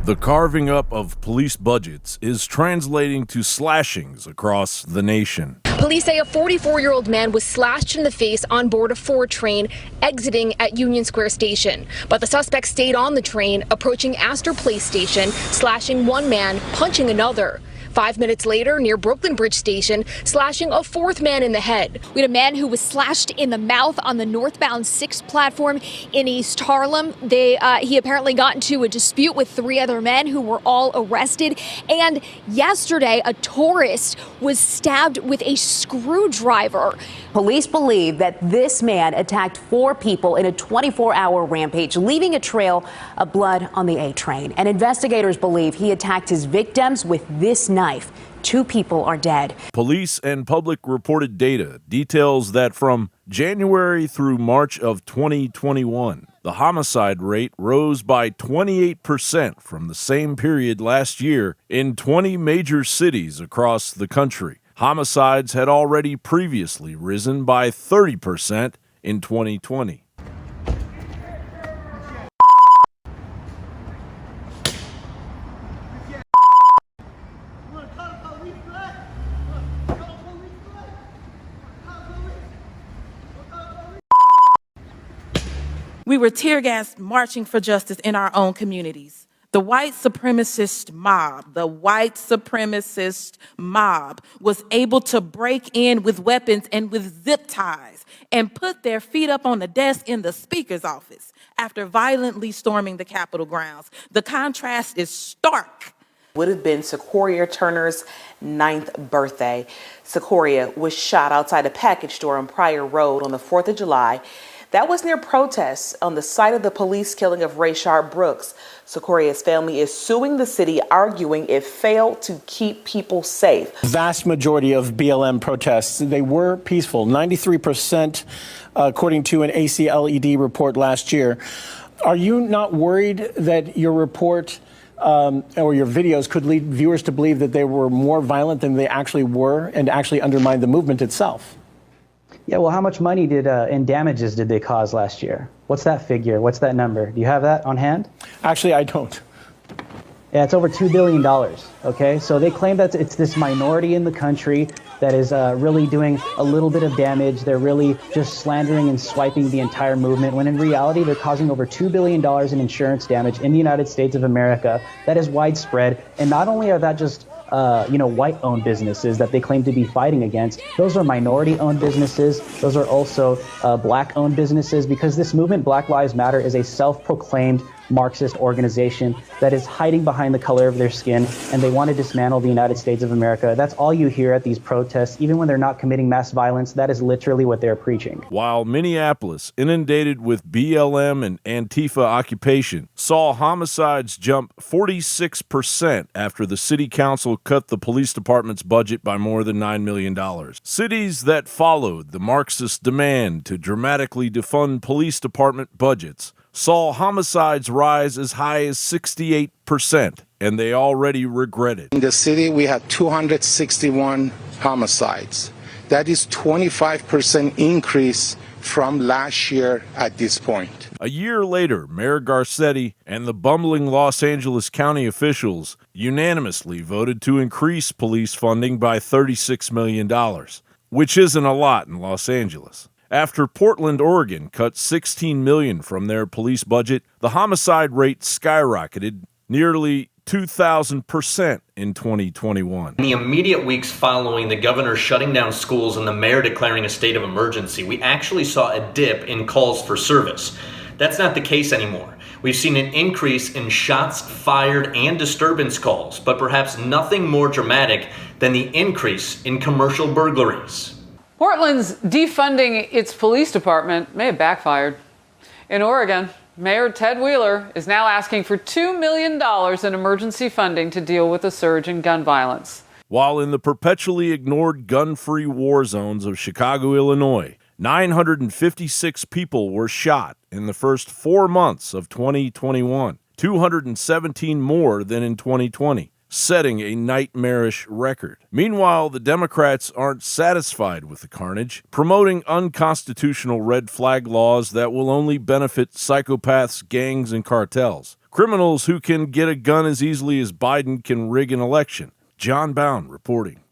The carving up of police budgets is translating to slashings across the nation. Police say a 44-year-old man was slashed in the face on board a 4 train exiting at Union Square Station. But the suspect stayed on the train, approaching Astor Place Station, slashing one man, punching another. 5 minutes later, near Brooklyn Bridge Station, slashing a 4th man in the head. We had a man who was slashed in the mouth on the northbound 6 platform in East Harlem. He apparently got into a dispute with 3 other men who were all arrested. And yesterday, a tourist was stabbed with a screwdriver. Police believe that this man attacked 4 people in a 24-hour rampage, leaving a trail of blood on the A train. And investigators believe he attacked his victims with this knife. 2 people are dead. Police and public reported data details that from January through March of 2021, the homicide rate rose by 28% from the same period last year in 20 major cities across the country. Homicides had already previously risen by 30% in 2020. We were tear-gassed marching for justice in our own communities. The white supremacist mob was able to break in with weapons and with zip ties and put their feet up on the desk in the speaker's office after violently storming the Capitol grounds. The contrast is stark. Would have been Sequoia Turner's 9th birthday. Sequoia was shot outside a package store on Pryor Road on the 4th of July. That was near protests on the site of the police killing of Rayshard Brooks. Sequoia's family is suing the city, arguing it failed to keep people safe. Vast majority of BLM protests, they were peaceful. 93%, according to an ACLED report last year. Are you not worried that your report or your videos could lead viewers to believe that they were more violent than they actually were and actually undermine the movement itself? Yeah, well, how much money and damages did they cause last year? What's that figure? What's that number? Do you have that on hand? Actually, I don't. Yeah, it's over $2 billion, okay? So they claim that it's this minority in the country that is really doing a little bit of damage. They're really just slandering and swiping the entire movement, when in reality, they're causing over $2 billion in insurance damage in the United States of America. That is widespread. And not only are that just white-owned businesses that they claim to be fighting against. Those are minority-owned businesses. Those are also black-owned businesses, because this movement, Black Lives Matter, is a self-proclaimed Marxist organization that is hiding behind the color of their skin, and they want to dismantle the United States of America. That's all you hear at these protests. Even when they're not committing mass violence, that is literally what they're preaching. While Minneapolis, inundated with BLM and Antifa occupation, saw homicides jump 46% after the city council cut the police department's budget by more than $9 million. Cities that followed the Marxist demand to dramatically defund police department budgets saw homicides rise as high as 68%, and they already regret it. In the city, we had 261 homicides. That is 25% increase from last year at this point. A year later, Mayor Garcetti and the bumbling Los Angeles County officials unanimously voted to increase police funding by $36 million, which isn't a lot in Los Angeles. After Portland, Oregon cut $16 million from their police budget, the homicide rate skyrocketed nearly 2,000% in 2021. In the immediate weeks following the governor shutting down schools and the mayor declaring a state of emergency, we actually saw a dip in calls for service. That's not the case anymore. We've seen an increase in shots fired and disturbance calls, but perhaps nothing more dramatic than the increase in commercial burglaries. Portland's defunding its police department may have backfired. In Oregon, Mayor Ted Wheeler is now asking for $2 million in emergency funding to deal with the surge in gun violence. While in the perpetually ignored gun-free war zones of Chicago, Illinois, 956 people were shot in the first 4 months of 2021, 217 more than in 2020. setting a nightmarish record. Meanwhile, the Democrats aren't satisfied with the carnage, promoting unconstitutional red flag laws that will only benefit psychopaths, gangs, and cartels. Criminals who can get a gun as easily as Biden can rig an election. John Bound reporting.